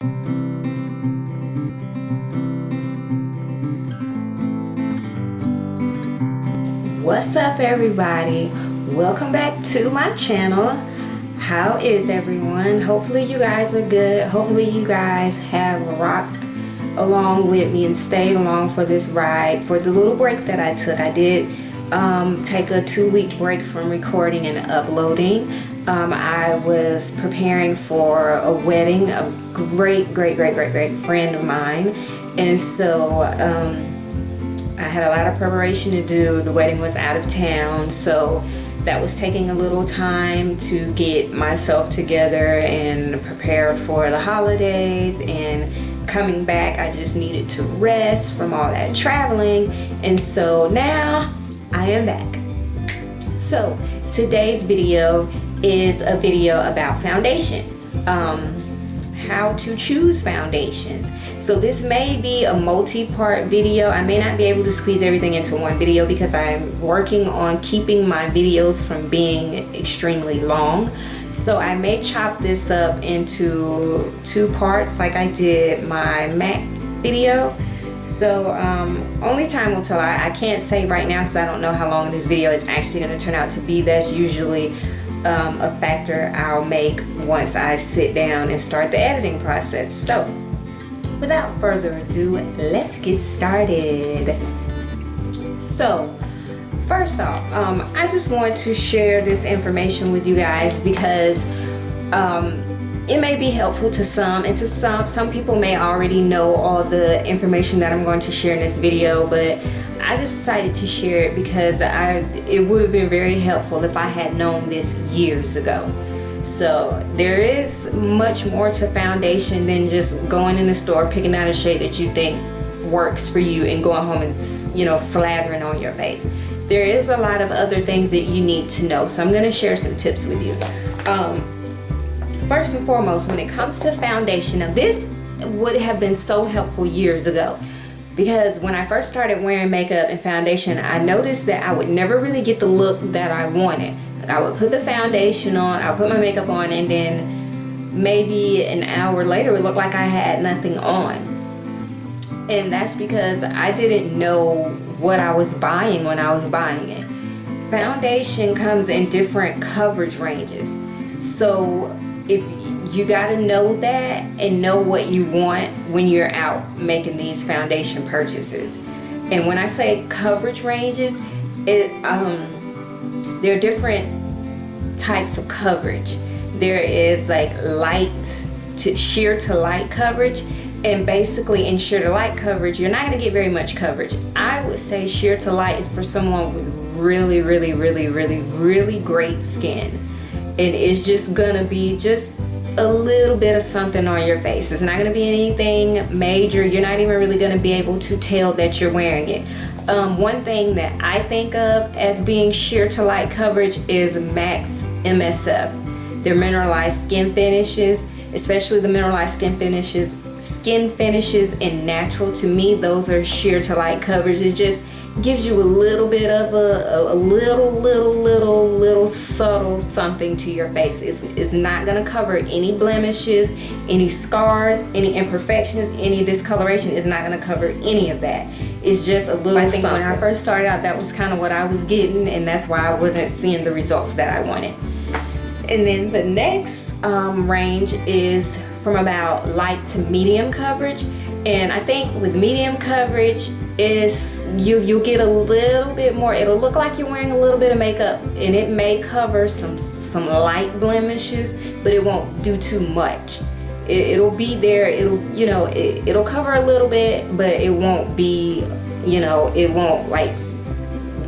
What's up, everybody? Welcome back to my channel. How is everyone? Hopefully you guys are good. Hopefully you guys have rocked along with me and stayed along for this ride. For the little break that I took, I did take a 2-week break from recording and uploading. I was preparing for a wedding, a great friend of mine, and so I had a lot of preparation to do. The wedding was out of town, so that was taking a little time to get myself together and prepare for the holidays. And coming back, I just needed to rest from all that traveling, and so now I am back. So today's video is a video about foundation, how to choose foundations. So this may be a multi-part video. I may not be able to squeeze everything into one video because I'm working on keeping my videos from being extremely long. So I may chop this up into 2 parts like I did my MAC video. So only time will tell. I can't say right now because I don't know how long this video is actually going to turn out to be. That's usually a factor I'll make once I sit down and start the editing process. So without further ado, let's get started. So first off, I just want to share this information with you guys because it may be helpful to some, and to some people may already know all the information that I'm going to share in this video, but I just decided to share it because it would have been very helpful if I had known this years ago. So there is much more to foundation than just going in the store, picking out a shade that you think works for you and going home and, slathering on your face. There is a lot of other things that you need to know. So I'm going to share some tips with you. First and foremost, when it comes to foundation, now this would have been so helpful years ago. Because when I first started wearing makeup and foundation, I noticed that I would never really get the look that I wanted. Like I would put the foundation on, I would put my makeup on, and then maybe an hour later it looked like I had nothing on. And that's because I didn't know what I was buying when I was buying it. Foundation comes in different coverage ranges. So if you got to know that and know what you want when you're out making these foundation purchases. And when I say coverage ranges, there are different types of coverage. There is like light to sheer to light coverage, and basically in sheer to light coverage you're not going to get very much coverage. I would say sheer to light is for someone with really great skin, and it's just gonna be just a little bit of something on your face. It's not going to be anything major. You're not even really going to be able to tell that you're wearing it. One thing that I think of as being sheer to light coverage is MAC's MSF. Their mineralized skin finishes, especially the mineralized skin finishes in natural. To me, those are sheer to light coverage. It just gives you a little bit of a little subtle something to your face. It's not going to cover any blemishes, any scars, any imperfections, any discoloration. It's not going to cover any of that. It's just a little something. When I first started out, that was kind of what I was getting, and that's why I wasn't seeing the results that I wanted. And then the next range is from about light to medium coverage. And I think with medium coverage is you'll get a little bit more. It'll look like you're wearing a little bit of makeup, and it may cover some light blemishes, but it won't do too much. It'll be there. It'll cover a little bit, but it won't be, it won't like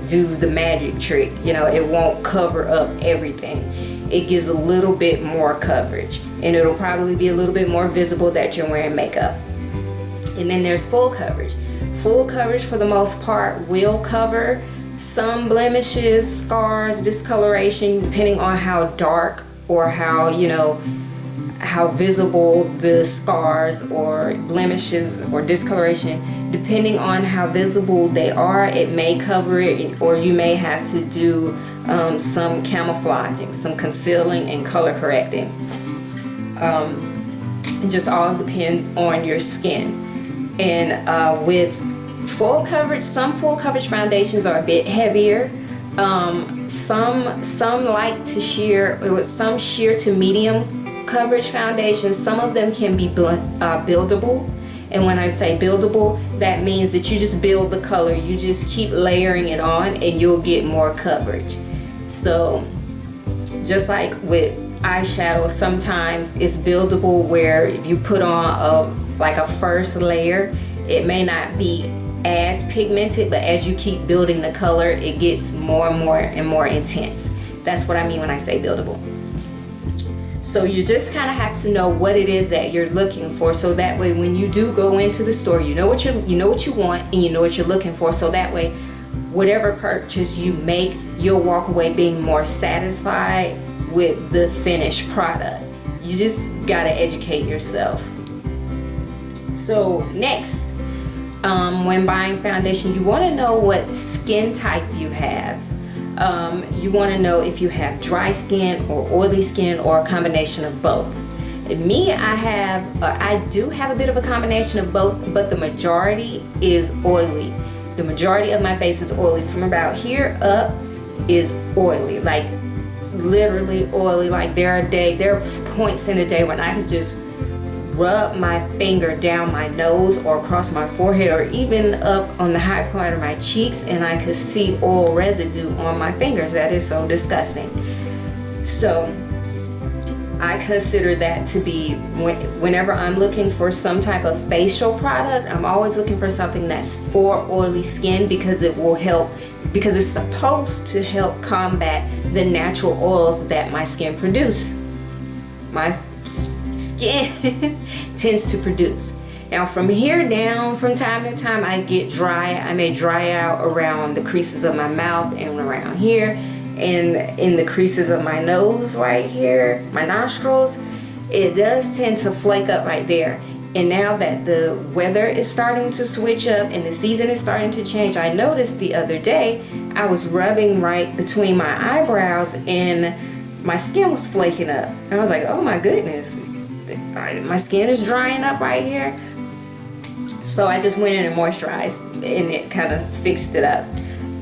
do the magic trick. It won't cover up everything. It gives a little bit more coverage, and it'll probably be a little bit more visible that you're wearing makeup. And then there's full coverage. Full coverage for the most part will cover some blemishes, scars, discoloration, depending on how dark or how visible the scars or blemishes or discoloration. Depending on how visible they are, it may cover it, or you may have to do some camouflaging, some concealing and color correcting. It just all depends on your skin. And with full coverage, some full coverage foundations are a bit heavier. Some like to sheer, or some sheer to medium coverage foundations. Some of them can be buildable. And when I say buildable, that means that you just build the color. You just keep layering it on and you'll get more coverage. So just like with eyeshadow, sometimes it's buildable, where if you put on a first layer, it may not be as pigmented, but as you keep building the color, it gets more and more intense. That's what I mean when I say buildable. So you just kind of have to know what it is that you're looking for, so that way when you do go into the store, you know what you want and you know what you're looking for. So that way, whatever purchase you make, you'll walk away being more satisfied with the finished product. You just gotta educate yourself. So next, when buying foundation, you want to know what skin type you have. You want to know if you have dry skin or oily skin, or a combination of both. Me, I do have a bit of a combination of both, but the majority is oily. The majority of my face is oily. From about here up is oily, like literally oily. Like there are points in the day when I could just rub my finger down my nose or across my forehead, or even up on the high part of my cheeks, and I could see oil residue on my fingers. That is so disgusting. So I consider that to be, whenever I'm looking for some type of facial product, I'm always looking for something that's for oily skin, because it will help, because it's supposed to help combat the natural oils that my skin produces. My skin tends to produce. Now from here down, from time to time, I get dry. I may dry out around the creases of my mouth and around here, and in the creases of my nose right here, my nostrils. It does tend to flake up right there. And now that the weather is starting to switch up and the season is starting to change, I noticed the other day I was rubbing right between my eyebrows and my skin was flaking up. And I was like, oh my goodness, my skin is drying up right here. So I just went in and moisturized, and it kind of fixed it up.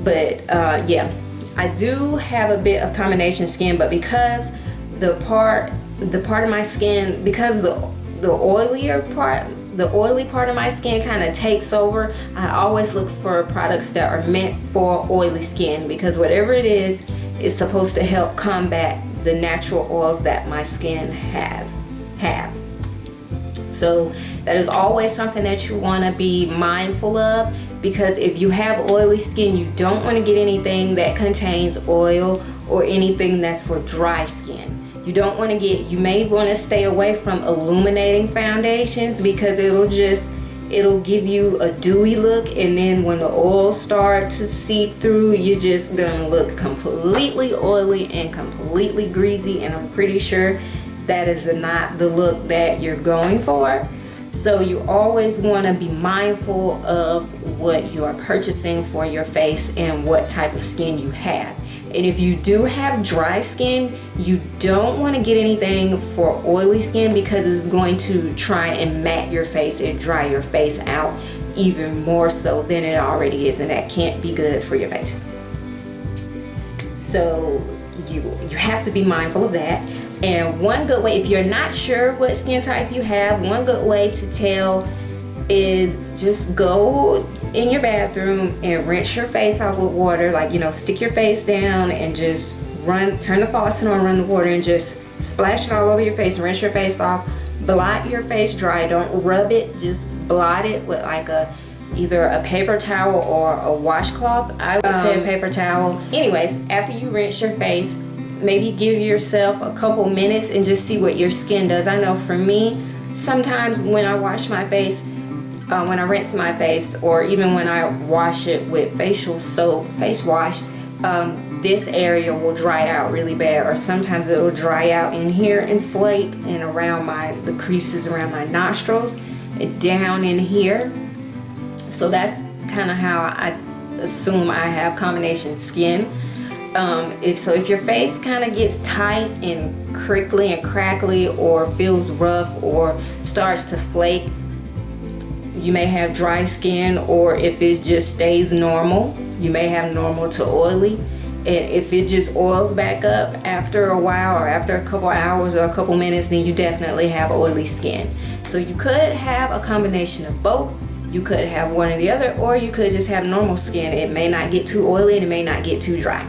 But yeah, I do have a bit of combination skin, but because the part of my skin, because the oily part of my skin kind of takes over, I always look for products that are meant for oily skin, because whatever it is, it's supposed to help combat the natural oils that my skin have. So that is always something that you want to be mindful of, because if you have oily skin, you don't want to get anything that contains oil or anything that's for dry skin. You may want to stay away from illuminating foundations, because it'll give you a dewy look, and then when the oils start to seep through, you're just gonna look completely oily and completely greasy, and I'm pretty sure that is not the look that you're going for. So you always want to be mindful of what you are purchasing for your face and what type of skin you have. And if you do have dry skin, you don't want to get anything for oily skin, because it's going to try and matte your face and dry your face out even more so than it already is, and that can't be good for your face. So you have to be mindful of that. And one good way, if you're not sure what skin type you have, one good way to tell is just go in your bathroom and rinse your face off with water. Like, stick your face down and just turn the faucet on, run the water, and just splash it all over your face, rinse your face off, blot your face dry. Don't rub it, just blot it with like either a paper towel or a washcloth. I would say a paper towel. Anyways, after you rinse your face, maybe give yourself a couple minutes and just see what your skin does. I know for me, sometimes when I wash my face, when I rinse my face, or even when I wash it with facial soap, face wash, this area will dry out really bad, or sometimes it'll dry out in here and flake, and around the creases around my nostrils, and down in here. So that's kind of how I assume I have combination skin. If your face kind of gets tight and crinkly and crackly, or feels rough, or starts to flake, you may have dry skin. Or if it just stays normal, you may have normal to oily. And if it just oils back up after a while, or after a couple hours or a couple minutes, then you definitely have oily skin. So you could have a combination of both. You could have one or the other, or you could just have normal skin. It may not get too oily and it may not get too dry.